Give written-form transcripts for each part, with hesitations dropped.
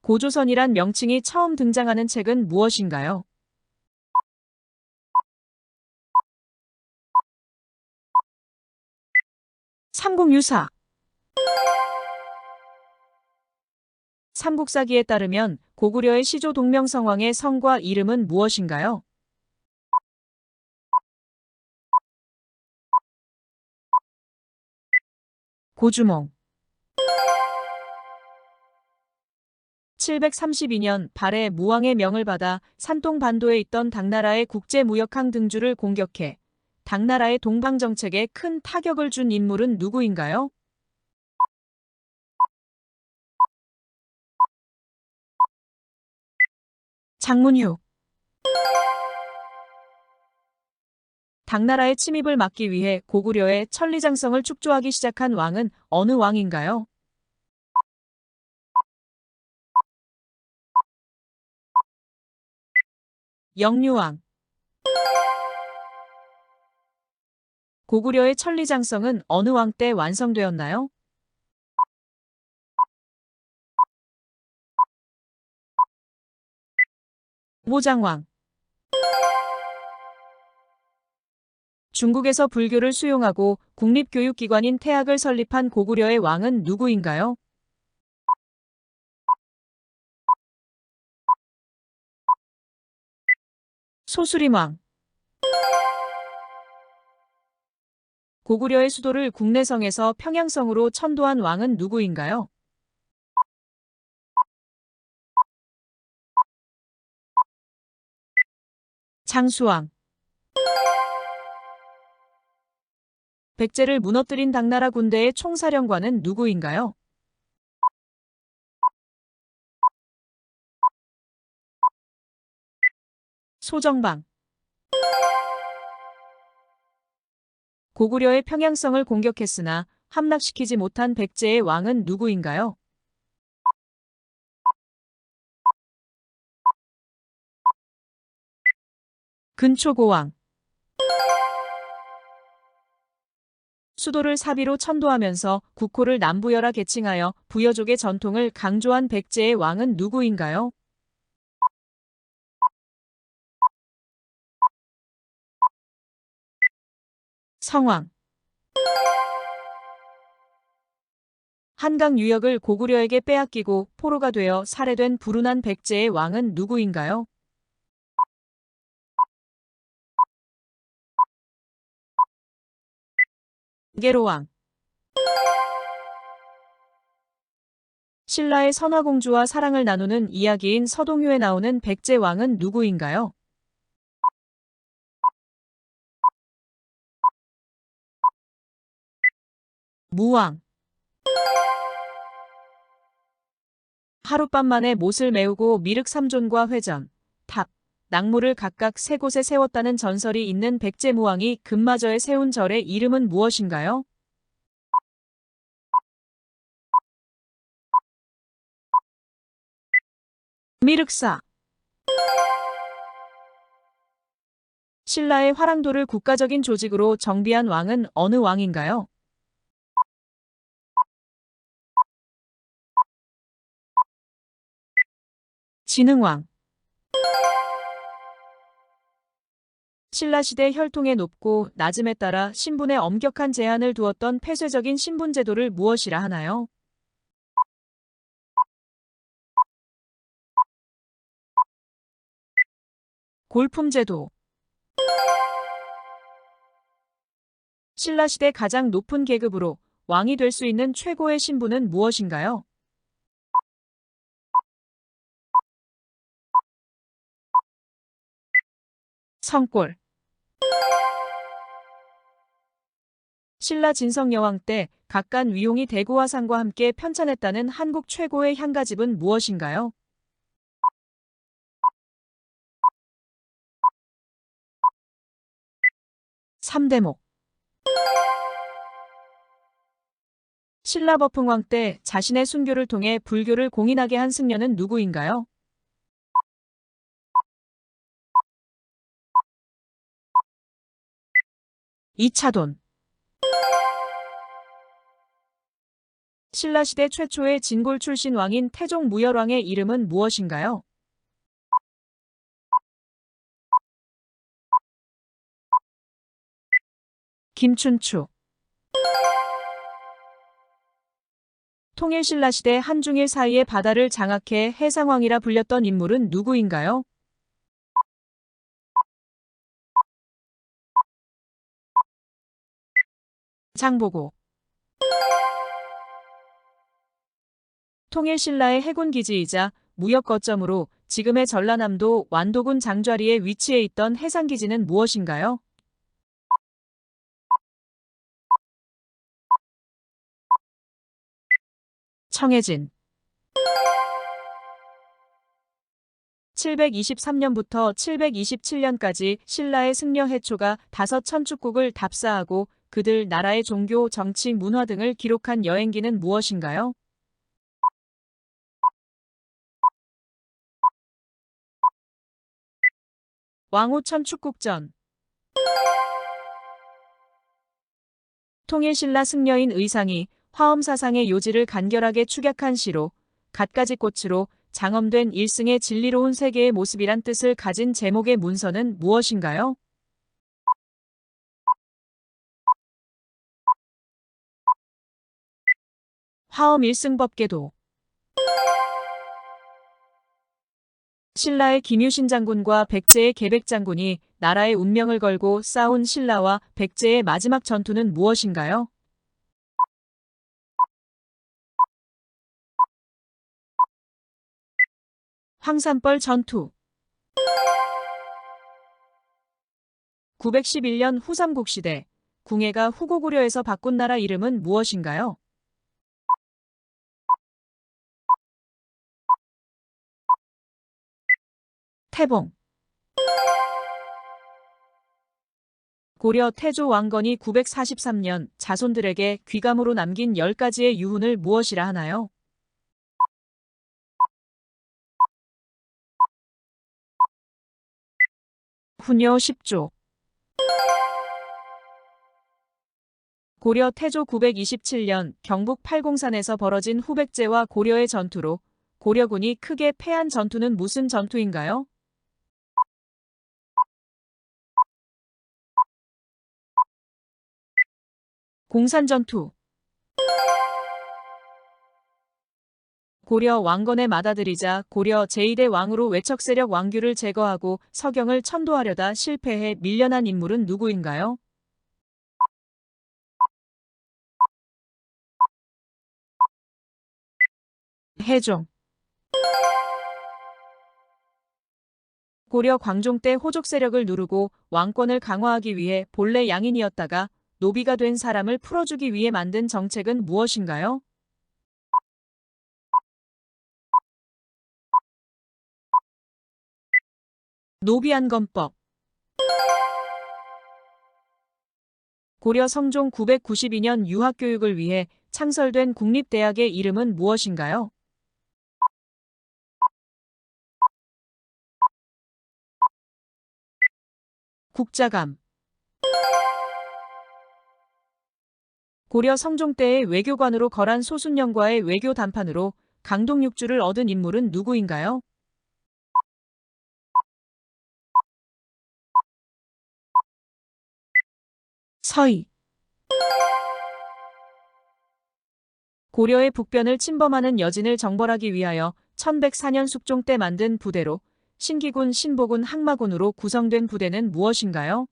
고조선이란 명칭이 처음 등장하는 책은 무엇인가요? 삼국유사. 삼국사기에 따르면 고구려의 시조 동명성왕의 성과 이름은 무엇인가요? 고주몽. 732년 발해 무왕의 명을 받아 산동반도에 있던 당나라의 국제무역항 등주를 공격해 당나라의 동방정책에 큰 타격을 준 인물은 누구인가요? 장문휴. 당나라의 침입을 막기 위해 고구려의 천리장성을 축조하기 시작한 왕은 어느 왕인가요? 영유왕. 고구려의 천리장성은 어느 왕 때 완성되었나요? 모장왕. 중국에서 불교를 수용하고 국립교육기관인 태학을 설립한 고구려의 왕은 누구인가요? 소수림왕. 고구려의 수도를 국내성에서 평양성으로 천도한 왕은 누구인가요? 장수왕. 백제를 무너뜨린 당나라 군대의 총사령관은 누구인가요? 소정방. 고구려의 평양성을 공격했으나 함락시키지 못한 백제의 왕은 누구인가요? 근초고왕. 수도를 사비로 천도하면서 국호를 남부여라 계칭하여 부여족의 전통을 강조한 백제의 왕은 누구인가요? 성왕. 한강 유역을 고구려에게 빼앗기고 포로가 되어 살해된 불운한 백제의 왕은 누구인가요? 게로왕. 신라의 선화공주와 사랑을 나누는 이야기인 서동요에 나오는 백제 왕은 누구인가요? 무왕. 하룻밤 만에 못을 메우고 미륵삼존과 회전, 탑, 낙무를 각각 세 곳에 세웠다는 전설이 있는 백제무왕이 금마저에 세운 절의 이름은 무엇인가요? 미륵사. 신라의 화랑도를 국가적인 조직으로 정비한 왕은 어느 왕인가요? 진흥왕. 신라시대 혈통의 높고 낮음에 따라 신분에 엄격한 제한을 두었던 폐쇄적인 신분제도를 무엇이라 하나요? 골품제도. 신라시대 가장 높은 계급으로 왕이 될 수 있는 최고의 신분은 무엇인가요? 성골. 신라 진성여왕 때 각간 위용이 대구와 상과 함께 편찬했다는 한국 최고의 향가집은 무엇인가요? 삼대목. 신라 버풍왕 때 자신의 순교를 통해 불교를 공인하게 한 승려는 누구인가요? 이차돈. 신라시대 최초의 진골 출신 왕인 태종 무열왕의 이름은 무엇인가요? 김춘추. 통일신라시대 한중일 사이의 바다를 장악해 해상왕이라 불렸던 인물은 누구인가요? 장보고. 통일신라의 해군기지이자 무역거점으로 지금의 전라남도 완도군 장좌리에 위치해 있던 해상기지는 무엇인가요? 청해진. 723년부터 727년까지 신라의 승려 해초가 5천축국을 답사하고 그들 나라의 종교, 정치, 문화 등을 기록한 여행기는 무엇인가요? 왕후천축국전. 통일신라 승려인 의상이 화엄사상의 요지를 간결하게 축약한 시로 갖가지 꽃으로 장엄된 일승의 진리로운 세계의 모습이란 뜻을 가진 제목의 문서는 무엇인가요? 화엄 일승법계도. 신라의 김유신 장군과 백제의 계백 장군이 나라의 운명을 걸고 싸운 신라와 백제의 마지막 전투는 무엇인가요? 황산벌 전투. 911년 후삼국시대 궁예가 후고구려에서 바꾼 나라 이름은 무엇인가요? 태봉. 고려 태조 왕건이 943년 자손들에게 귀감으로 남긴 10가지의 유훈을 무엇이라 하나요? 훈요 10조. 고려 태조 927년 경북 팔공산에서 벌어진 후백제와 고려의 전투로 고려군이 크게 패한 전투는 무슨 전투인가요? 공산전투. 고려 왕건의 맏아들이자 고려 제2대 왕으로 외척세력 왕규를 제거하고 서경을 천도하려다 실패해 밀려난 인물은 누구인가요? 해종. 고려 광종 때 호족 세력을 누르고 왕권을 강화하기 위해 본래 양인이었다가 노비가 된 사람을 풀어주기 위해 만든 정책은 무엇인가요? 노비안검법. 고려 성종 992년 유학교육을 위해 창설된 국립대학의 이름은 무엇인가요? 국자감. 고려 성종 때의 외교관으로 거란 소순영과의 외교談판으로 강동육주를 얻은 인물은 누구인가요? 서희. 고려의 북변을 침범하는 여진을 정벌하기 위하여 1104년 숙종 때 만든 부대로 신기군, 신보군, 항마군으로 구성된 부대는 무엇인가요?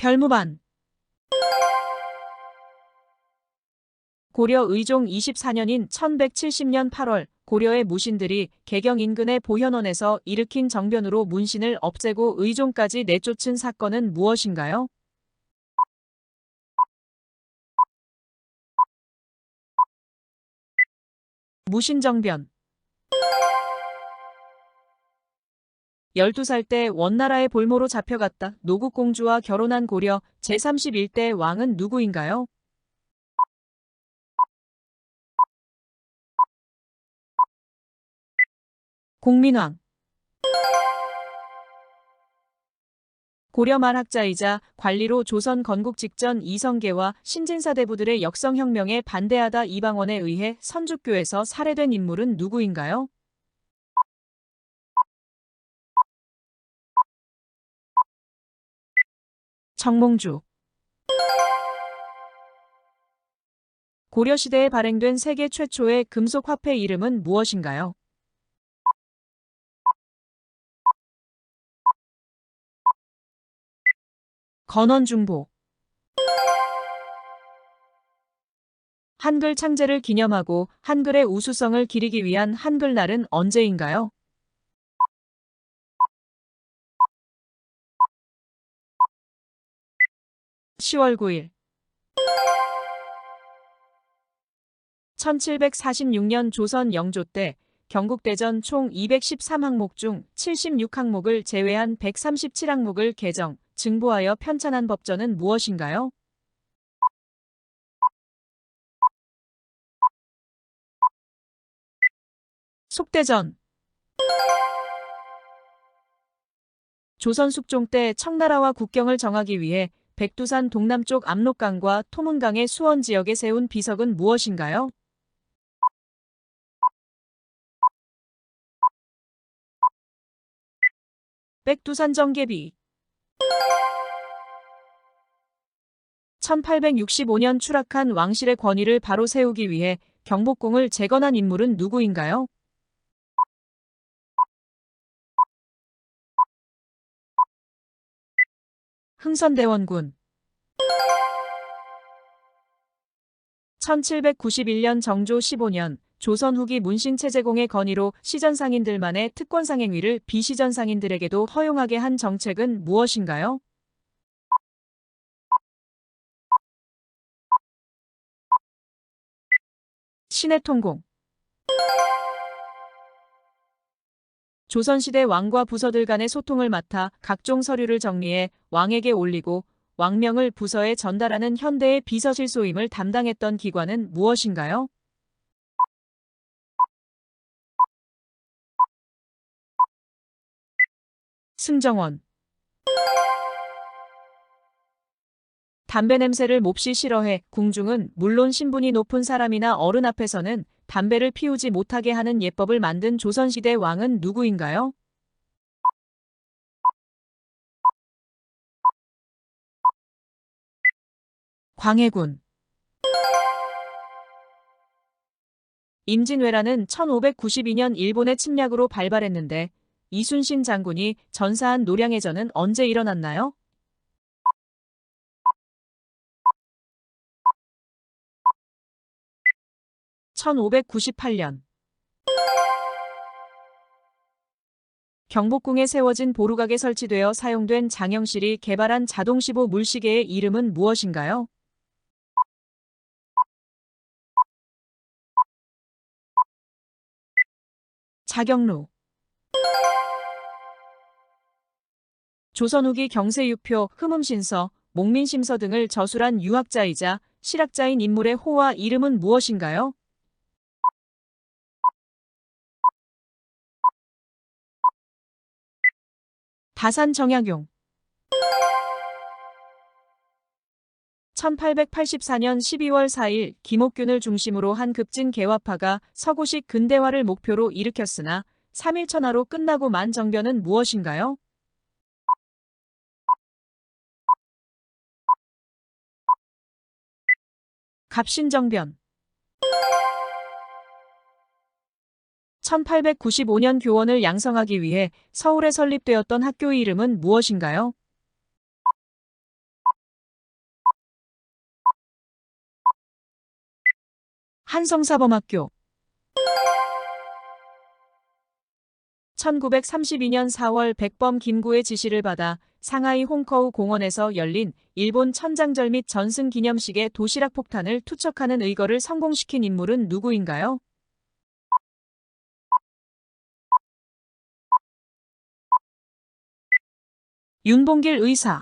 별무반. 고려 의종 24년인 1170년 8월 고려의 무신들이 개경 인근의 보현원에서 일으킨 정변으로 문신을 없애고 의종까지 내쫓은 사건은 무엇인가요? 무신정변. 12살 때 원나라의 볼모로 잡혀갔다 노국공주와 결혼한 고려 제31대 왕은 누구인가요? 공민왕. 고려 말 학자이자 관리로 조선 건국 직전 이성계와 신진사 대부들의 역성혁명에 반대하다 이방원에 의해 선주교에서 살해된 인물은 누구인가요? 정몽주. 고려시대에 발행된 세계 최초의 금속 화폐 이름은 무엇인가요? 건원중보. 한글 창제를 기념하고 한글의 우수성을 기리기 위한 한글날은 언제인가요? 10월 9일. 1746년 조선 영조 때 경국대전 총 213항목 중 76항목을 제외한 137항목을 개정, 증보하여 편찬한 법전은 무엇인가요? 속대전. 조선 숙종 때 청나라와 국경을 정하기 위해 백두산 동남쪽 압록강과 토문강의 수원 지역에 세운 비석은 무엇인가요? 백두산 정계비. 1865년 추락한 왕실의 권위를 바로 세우기 위해 경복궁을 재건한 인물은 누구인가요? 흥선대원군. 1791년 정조 15년 조선 후기 문신체제공의 건의로 시전상인들만의 특권상행위를 비시전상인들에게도 허용하게 한 정책은 무엇인가요? 신해통공. 조선시대 왕과 부서들 간의 소통을 맡아 각종 서류를 정리해 왕에게 올리고 왕명을 부서에 전달하는 현대의 비서실소임을 담당했던 기관은 무엇인가요? 승정원. 담배 냄새를 몹시 싫어해 궁중은 물론 신분이 높은 사람이나 어른 앞에서는 담배를 피우지 못하게 하는 예법을 만든 조선시대 왕은 누구인가요? 광해군. 임진왜란은 1592년 일본의 침략으로 발발했는데 이순신 장군이 전사한 노량해전은 언제 일어났나요? 1598년. 경복궁에 세워진 보루각에 설치되어 사용된 장영실이 개발한 자동시보 물시계의 이름은 무엇인가요? 자경루. 조선 후기 경세유표, 흠음신서, 목민심서 등을 저술한 유학자이자 실학자인 인물의 호화 이름은 무엇인가요? 다산정약용. 1884년 12월 4일 김옥균을 중심으로 한 급진 개화파가 서구식 근대화를 목표로 일으켰으나 3.1천하로 끝나고 만 정변은 무엇인가요? 갑신정변. 1895년 교원을 양성하기 위해 서울에 설립되었던 학교의 이름은 무엇인가요? 한성사범학교. 1932년 4월 백범 김구의 지시를 받아 상하이 홍커우 공원에서 열린 일본 천장절 및 전승 기념식의 도시락 폭탄을 투척하는 의거를 성공시킨 인물은 누구인가요? 윤봉길 의사.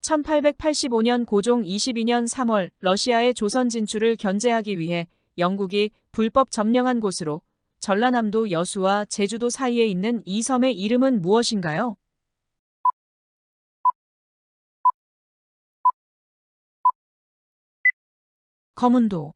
1885년 고종 22년 3월 러시아의 조선 진출을 견제하기 위해 영국이 불법 점령한 곳으로 전라남도 여수와 제주도 사이에 있는 이 섬의 이름은 무엇인가요? 거문도.